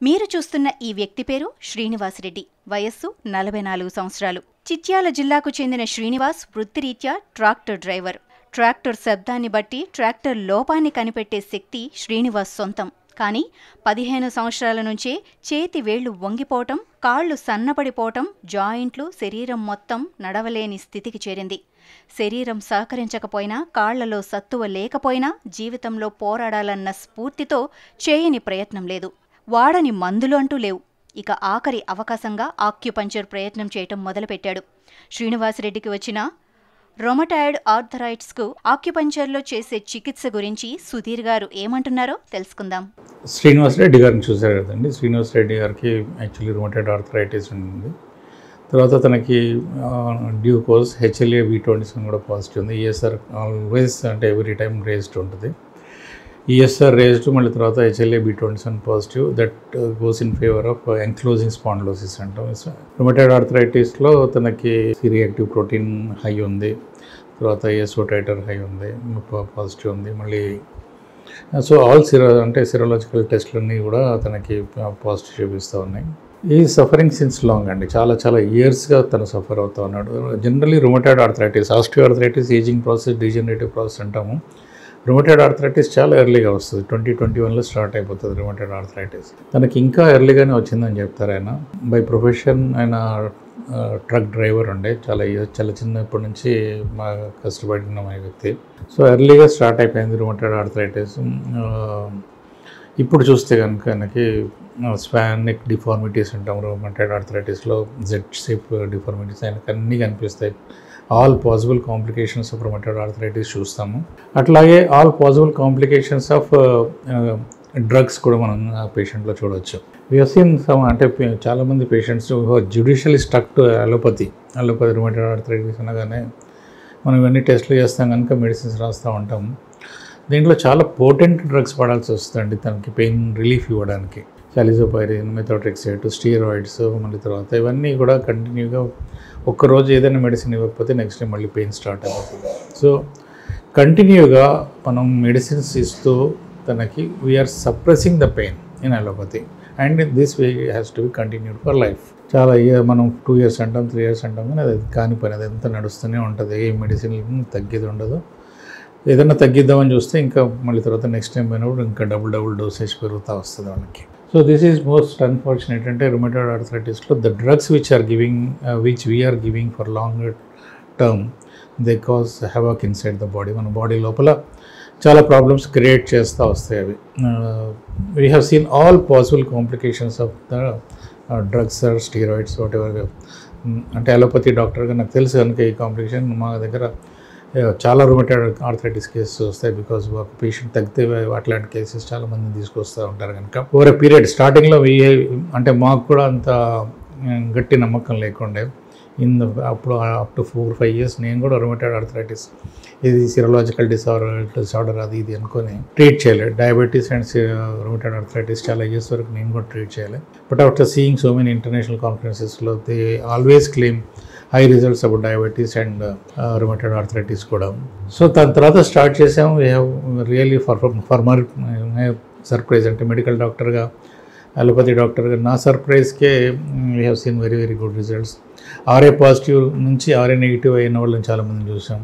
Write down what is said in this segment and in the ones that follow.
మీరు చూస్తున్న ఈ వ్యక్తి పేరు శ్రీనివాసరెడ్డి. వయస్సు 44 సంవత్సరాలు. చిట్యాల జిల్లాకు చెందిన శ్రీనివాస్ వృత్తిరీత్యా ట్రాక్టర్ డ్రైవర్. ట్రాక్టర్ శబ్దాన్ని బట్టి ట్రాక్టర్ లోపాన్ని కనిపెట్టే శక్తి శ్రీనివాస్ సొంతం. కానీ 15 సంవత్సరాల నుంచే చేతి వేళ్లు వంగిపోవటం, కాళ్లు సన్నపడిపోవటం, జాయింట్లు, శరీరం మొత్తం నడవలేని స్థితికి చేరింది. శరీరం సహకరించకపోయినా, కాళ్లలో సత్తువ లేకపోయినా జీవితంలో పోరాడాలన్న స్ఫూర్తితో చేయని ప్రయత్నం లేదు. వాడని మందులు అంటూ లేవు. ఇక ఆఖరి అవకాశంగా ఆక్యుపంక్చర్ ప్రయత్నం చేయటం మొదలుపెట్టాడు. శ్రీనివాసరెడ్డికి వచ్చిన రొమటాయిడ్ ఆర్థరైటిస్కు ఆక్యుపంక్చర్లో చేసే చికిత్స గురించి సుధీర్ గారు ఏమంటున్నారో తెలుసుకుందాం. శ్రీనివాసరెడ్డి గారిని చూశారు కదండి. శ్రీనివాసరెడ్డి గారికి యాక్చువల్లీ రొమటాయిడ్ ఆర్థరైటిస్ ఉంది. తర్వాత తనకి డ్యూ కోర్స్ HLA-B27 కూడా పాజిటివ్ ఉంది. ESR ఆల్వేస్ అంటే ఎవ్రీ టైం రేజ్డ్ ఉంటుంది. ESR రేజ్డ్, మళ్ళీ తర్వాత HLA-B27 positive. That goes in favour of enclosing spondylosis అంటాం. రొమటాయిడ్ ఆర్థరైటిస్లో తనకి C-reactive ప్రోటీన్ హై ఉంది, తర్వాత ASO టైటర్ హై ఉంది, పాజిటివ్ ఉంది. మళ్ళీ సో ఆల్ సిరోలాజికల్ టెస్ట్లన్నీ కూడా తనకి పాజిటివ్ చూపిస్తూ ఉన్నాయి. ఈ సఫరింగ్ సిన్స్ లాంగ్ అండి, చాలా ఇయర్స్గా తను సఫర్ అవుతూ ఉన్నాడు. Generally rheumatoid arthritis, osteoarthritis ageing process, degenerative process అంటాము. రొమటాయిడ్ ఆర్థరైటిస్ చాలా ఎర్లీగా వస్తుంది. 2021లో స్టార్ట్ అయిపోతుంది రొమటాయిడ్ ఆర్థరైటిస్. తనకి ఇంకా ఎర్లీగానే వచ్చిందని చెప్తారు. ఆయన బై ప్రొఫెషన్ ఆయన ట్రక్ డ్రైవర్ ఉండే, చాలా చిన్నప్పటి నుంచి బాగా కష్టపడిన వ్యక్తి. సో ఎర్లీగా స్టార్ట్ అయిపోయింది రొమటాయిడ్ ఆర్థరైటిస్. ఇప్పుడు చూస్తే కనుక ఆయనకి స్పానిక్ డిఫార్మిటీస్ అంటాం రొమటాయిడ్ ఆర్థరైటిస్లో, జెడ్ షేప్ డిఫార్మిటీస్ ఆయనకు అన్నీ కనిపిస్తాయి. All possible complications of rheumatoid arthritis చూస్తాము. అట్లాగే all possible complications of drugs కూడా మనం ఆ పేషెంట్లో చూడవచ్చు. వి హావ్ సీన్ సమ్, అంటే చాలామంది patients judicially stuck to allopathy rheumatoid arthritis అనగానే మనం ఇవన్నీ టెస్ట్లు చేస్తాం కనుక మెడిసిన్స్ రాస్తూ ఉంటాము. దీంట్లో చాలా పోటెంట్ డ్రగ్స్ పడాల్సి వస్తుందండి తనకి పెయిన్ రిలీఫ్ ఇవ్వడానికి. సాలిజోపైరిన్, మెథోట్రెక్సేట్, స్టీరాయిడ్స్, మళ్ళీ తర్వాత ఇవన్నీ కూడా కంటిన్యూగా ఒక్కరోజు ఏదైనా మెడిసిన్ ఇవ్వకపోతే నెక్స్ట్ డే మళ్ళీ పెయిన్ స్టార్ట్ అయిపోతుంది. సో కంటిన్యూగా మనం మెడిసిన్స్ ఇస్తూ తనకి we're suppressing the pain in allopathy, and this way has to be continued for life. చాలా మనం 2 years అంటాం, 3 years అంటాం, కానీ అది కాని పని, అది ఎంత నడుస్తూనే ఉంటుంది. ఏ మెడిసిన్ తగ్గేది ఉండదు. ఏదైనా తగ్గిద్దామని చూస్తే ఇంకా మళ్ళీ తర్వాత నెక్స్ట్ టైం పోయినప్పుడు ఇంకా డబుల్ డోసేజ్ పెరుగుతూ వస్తుంది వాళ్ళకి. So this is most unfortunate. అంటే రొమటాయిడ్ ఆర్థరైటిస్లో the drugs which we're giving for long term, they cause havoc inside the body. మన బాడీ లోపల చాలా ప్రాబ్లమ్స్ క్రియేట్ చేస్తూ వస్తాయి అవి. We have seen all possible complications of the drugs or steroids whatever. అంటే allopathy డాక్టర్గా నాకు తెలుసు కనుక ఈ కాంప్లికేషన్ మా దగ్గర చాలా రొమటాయిడ్ ఆర్థరైటిస్ కేసెస్ వస్తాయి. బికాజ్ ఒక పేషెంట్ తగ్గితే అట్లాంటి కేసెస్ చాలామంది తీసుకొస్తూ ఉంటారు కనుక ఓవర్ ఎ పీరియడ్. స్టార్టింగ్లో అంటే మాకు కూడా అంత గట్టి నమ్మకం లేకుండే. అప్పుడు అప్ టు 4-5 years నేను కూడా రొమటాయిడ్ ఆర్థరైటిస్ ఇది సిరోలాజికల్ డిసార్డర్ అది ఇది అనుకొని ట్రీట్ చేయలేదు. డయాబెటీస్ అండ్ రొమటాయిడ్ ఆర్థరైటిస్ చాలా ఇయర్స్ వరకు నేను కూడా ట్రీట్ చేయలేదు. But after seeing so many international కాన్ఫరెన్సెస్లో they always claim high results about diabetes and rheumatoid arthritis కూడా. సో దాని తర్వాత స్టార్ట్ చేసాము. We have really for my surprise, అంటే మెడికల్ డాక్టర్గా, అలోపతి డాక్టర్గా నా సర్ప్రైజ్కే we have seen very good results. RA positive నుంచి RA నెగిటివ్ అయిన వాళ్ళని చాలామంది చూసాం.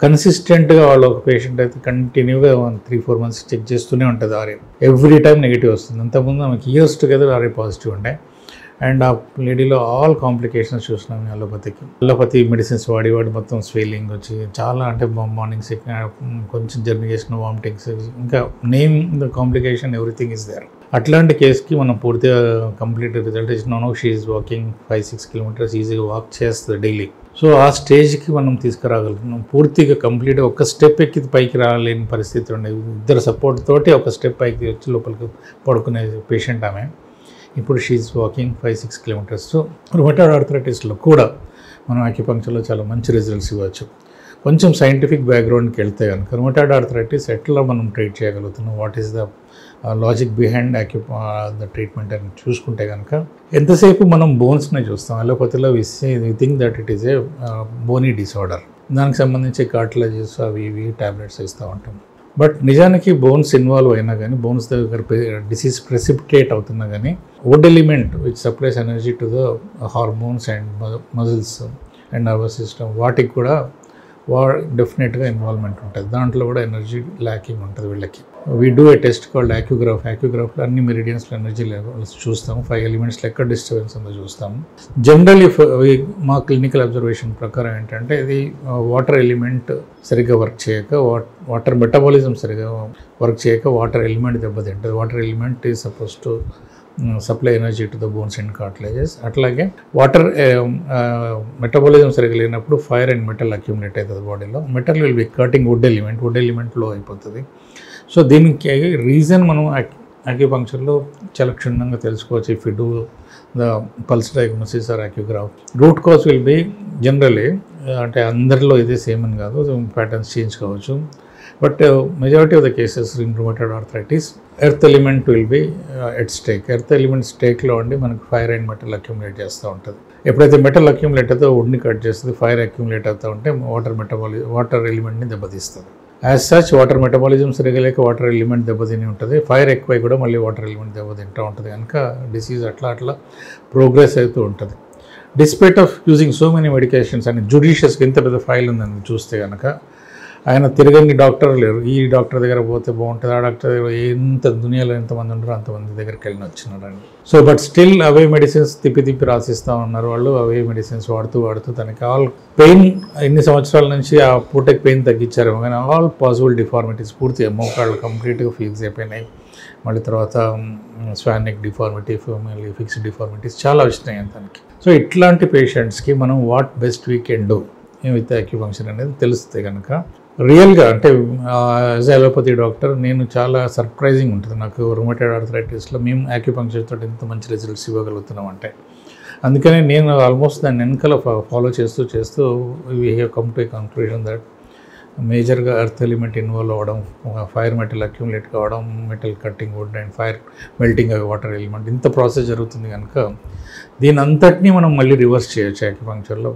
కన్సిస్టెంట్గా వాళ్ళు ఒక పేషెంట్ అయితే కంటిన్యూగా 3-4 months చెక్ చేస్తూనే ఉంటుంది RA. ఎవ్రీ టైం నెగిటివ్ వస్తుంది. అంతకుముందు మనకి ఇయర్స్ టుగెదర్ RA పాజిటివ్ ఉండే. అండ్ ఆ లేడీలో ఆల్ కాంప్లికేషన్స్ చూసినాం. అలోపతి మెడిసిన్స్ వాడి మొత్తం స్వెల్లింగ్ వచ్చి చాలా, అంటే మార్నింగ్ సిక్, కొంచెం జర్నీ చేసిన వామిటింగ్స్, ఇంకా name the complication everything is there. అట్లాంటి కేసుకి మనం పూర్తిగా కంప్లీట్ రిజల్ట్ ఇచ్చినాను. షీ ఈజ్ వాకింగ్ 5-6 kilometers ఈజీగా వాక్ చేస్తుంది డైలీ. సో ఆ స్టేజ్కి మనం తీసుకురాగలుగుతున్నాం. పూర్తిగా కంప్లీట్గా ఒక స్టెప్ ఎక్కి పైకి రాలేని పరిస్థితి ఉండేది. ఇద్దరు సపోర్ట్ తోటి ఒక స్టెప్ పైకి వచ్చి లోపలికి పడుకునే పేషెంట్ ఆమె. ఇప్పుడు she is walking 5-6 kilometers. So rheumatoid ఆర్థరైటిస్లో కూడా మనం ఆక్యుపంక్చర్లో చాలా మంచి రిజల్ట్స్ ఇవ్వచ్చు. కొంచెం సైంటిఫిక్ బ్యాక్గ్రౌండ్కి వెళ్తే కనుక రొమటాయిడ్ ఆర్థరైటిస్ ఎట్లా మనం ట్రీట్ చేయగలుగుతున్నాం, what is the logic behind the treatment అని చూసుకుంటే కనుక ఎంతసేపు మనం బోన్స్ని చూస్తాం. అలోపతిలో we think that it is a bony disorder. దానికి సంబంధించి కార్టిలేజెస్ అవి ఇవి ట్యాబ్లెట్స్ ఇస్తూ ఉంటాం. బట్ నిజానికి బోన్స్ ఇన్వాల్వ్ అయినా కానీ బోన్స్ దగ్గర డిసీజ్ ప్రెసిపిటేట్ అవుతున్నా కానీ would element which supplies energy to the hormones and muscles and nervous system వాటికి కూడా డెఫినెట్గా ఇన్వాల్వ్మెంట్ ఉంటుంది. దాంట్లో కూడా ఎనర్జీ ల్యాకింగ్ ఉంటుంది వీళ్ళకి. We do a test called యాక్యూగ్రాఫ్లో అన్ని మెరిడియన్స్లో ఎనర్జీ లెవెల్స్ చూస్తాము. 5 ఎలిమెంట్స్లో ఎక్కడ డిస్టర్బెన్స్ ఉందో చూస్తాము. జనరల్లీ మా క్లినికల్ అబ్జర్వేషన్ ప్రకారం ఏంటంటే ఇది వాటర్ ఎలిమెంట్ సరిగ్గా వర్క్ చేయక, వాటర్ మెటబాలిజం సరిగ్గా వర్క్ చేయక వాటర్ ఎలిమెంట్ దెబ్బతింటుంది. Water element is suppose to supply energy to the bones and cartilages. అట్లాగే వాటర్ మెటబాలిజం సరిగ్గా లేనప్పుడు ఫైర్ అండ్ మెటల్ అక్యూములేట్ అవుతుంది బాడీలో. Metal will be cutting would element లో అయిపోతుంది. సో దీనికి రీజన్ మనం యాక్యుపంక్చర్లో చాలా క్షుణ్ణంగా తెలుసుకోవచ్చు. If you do the pulse diagnosis or AcuGraph. Root cause will be generally, అంటే అందరిలో ఇదే సేమ్ అని కాదు, ప్యాటర్న్స్ చేంజ్ కావచ్చు. But majority of the cases in rheumatoid arthritis earth element will be at stake. Earth element స్టేక్లో ఉండి మనకు fire and metal accumulate చేస్తూ ఉంటుంది. ఎప్పుడైతే మెటల్ అక్యూములేట్ అవుతుందో వుడ్ని కట్ చేస్తుంది, ఫైర్ అక్యూములేట్ అవుతూ ఉంటే వాటర్ ఎలిమెంట్ని దెబ్బతీస్తుంది. యాజ్ సచ్ వాటర్ మెటబాలిజం సరిగా లేక వాటర్ ఎలిమెంట్ దెబ్బతిని ఉంటుంది. ఫైర్ ఎక్కువై కూడా మళ్ళీ వాటర్ ఎలిమెంట్ దెబ్బతింటూ ఉంటుంది. కనుక డిసీజ్ అట్లా ప్రోగ్రెస్ అవుతూ ఉంటుంది. Despite of using so many medications అని జుడిషియస్గా ఇంత పెద్ద ఫైల్ ఉందని చూస్తే కనుక ఆయన తిరగని డాక్టర్ లేరు. ఈ డాక్టర్ దగ్గర పోతే బాగుంటుంది, ఆ డాక్టర్ దగ్గర ఎంత దునియాలో ఎంతమంది ఉంటారో అంతమంది దగ్గరికి వెళ్ళి వచ్చినారండి. సో బట్ స్టిల్ అవే మెడిసిన్స్ తిప్పి రాసిస్తూ ఉన్నారు వాళ్ళు. అవే మెడిసిన్స్ వాడుతూ తనకి ఆల్ పెయిన్ ఎన్ని సంవత్సరాల నుంచి ఆ పూటకి పెయిన్ తగ్గించారేమో కానీ ఆల్ పాసిబుల్ డిఫార్మిటీస్ పూర్తిగా మోకాళ్ళు కంప్లీట్గా ఫిక్స్ అయిపోయినాయి. మళ్ళీ తర్వాత స్వానిక్ డిఫార్మిటీ, మళ్ళీ ఫిక్స్డ్ డిఫార్మిటీస్ చాలా వచ్చినాయి తనకి. సో ఇట్లాంటి పేషెంట్స్కి మనం what best we can do with acupuncture అనేది తెలుస్తే కనుక రియల్గా, అంటే యాజ్ అలోపతి డాక్టర్ నేను చాలా సర్ప్రైజింగ్ ఉంటుంది నాకు రుమటాయిడ్ ఆర్థరైటిస్లో మేము యాక్యుపంక్చర్ తోటి ఎంత మంచి రిజల్ట్స్ ఇవ్వగలుగుతున్నాం అంటే. అందుకనే నేను ఆల్మోస్ట్ దాన్ని వెనకాల ఫాలో చేస్తూ we have come to a conclusion that మేజర్గా ఎర్త్ ఎలిమెంట్ ఇన్వాల్వ్ అవ్వడం, ఫైర్ మెటల్ అక్యూములేట్ కావడం, metal cutting wood and fire melting water element, ఇంత ప్రాసెస్ జరుగుతుంది కనుక దీని అంతటినీ మనం మళ్ళీ రివర్స్ చేయొచ్చు యాక్యుపంక్చర్లో.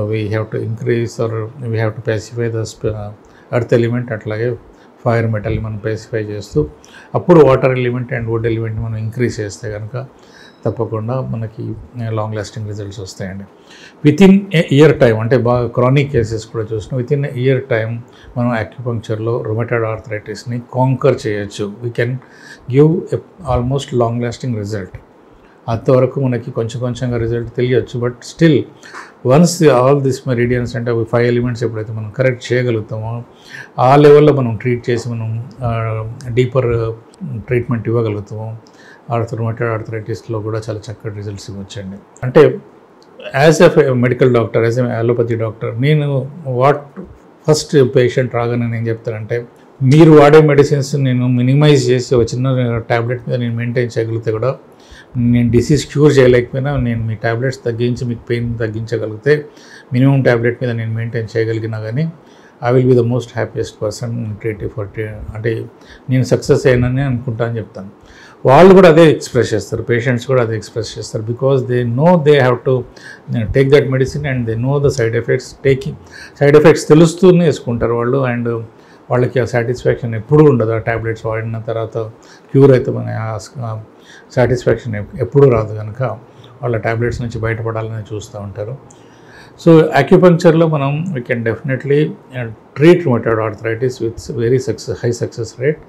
we have to increase or we have to pacify the earth element, అట్లాగే ఫైర్ మెటల్ మనం పేసిఫై చేస్తూ అప్పుడు water element and would element మనం ఇంక్రీజ్ చేస్తే కనుక తప్పకుండా మనకి లాంగ్ లాస్టింగ్ రిజల్ట్స్ వస్తాయండి. వితిన్ ఏ ఇయర్ టైం, అంటే బాగా క్రానిక్ కేసెస్ కూడా చూసినాం, వితిన్ ఏ ఇయర్ టైం మనం యాక్యుపంక్చర్లో రుమటాయిడ్ ఆర్థరైటిస్ని కాంకర్ చేయొచ్చు. We can give almost long lasting result. అంతవరకు మనకి కొంచెంగా రిజల్ట్ తెలియచ్చు. But still once all this meridians అంటే 5 ఎలిమెంట్స్ ఎప్పుడైతే మనం కరెక్ట్ చేయగలుగుతామో ఆ లెవెల్లో మనం ట్రీట్ చేసి మనం డీపర్ ట్రీట్మెంట్ ఇవ్వగలుగుతాము. రుమటాయిడ్ ఆర్థరైటిస్లో కూడా చాలా చక్కటి రిజల్ట్స్ ఇవ్వచ్చండి. అంటే as a medical doctor, as a allopathy doctor, నేను ఫస్ట్ పేషెంట్ రాగానే నేను చెప్తానంటే మీరు వాడే మెడిసిన్స్ నేను మినిమైజ్ చేసి ఒక చిన్న ట్యాబ్లెట్ మీద నేను మెయింటైన్ చేయగలిగితే కూడా, నేను డిసీజ్ క్యూర్ చేయలేకపోయినా నేను మీ ట్యాబ్లెట్స్ తగ్గించి మీకు పెయిన్ తగ్గించగలిగితే, మినిమం ట్యాబ్లెట్ మీద నేను మెయింటైన్ చేయగలిగినా కానీ I will be the most happiest person అంటే నేను సక్సెస్ అయినని అనుకుంటా అని చెప్తాను. వాళ్ళు కూడా అదే ఎక్స్ప్రెస్ చేస్తారు, పేషెంట్స్ కూడా అదే ఎక్స్ప్రెస్ చేస్తారు. Because they know they have to take that medicine and they know the side effects తెలుస్తూనే వేసుకుంటారు వాళ్ళు. అండ్ వాళ్ళకి ఆ సాటిస్ఫాక్షన్ ఎప్పుడూ ఉండదు. ఆ ట్యాబ్లెట్స్ వాడిన తర్వాత క్యూర్ అయితే మన సాటిస్ఫాక్షన్ ఎప్పుడూ రాదు కనుక వాళ్ళ ట్యాబ్లెట్స్ నుంచి బయటపడాలని చూస్తూ ఉంటారు. సో యాక్యుపంక్చర్లో మనం we can definitely treat rheumatoid arthritis with very high success rate.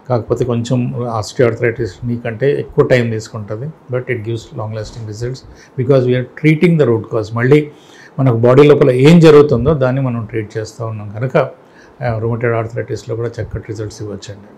కాకపోతే కొంచెం ఆస్టియోఆర్థరైటిస్ నీకంటే ఎక్కువ టైం తీసుకుంటుంది. But it gives long lasting results because we're treating the root cause. మళ్ళీ మనకు బాడీ లోపల ఏం జరుగుతుందో దాన్ని మనం ట్రీట్ చేస్తూ ఉన్నాం కనుక రుమటాయిడ్ ఆర్థరైటిస్లో కూడా చక్కటి రిజల్ట్స్ ఇవ్వచ్చండి.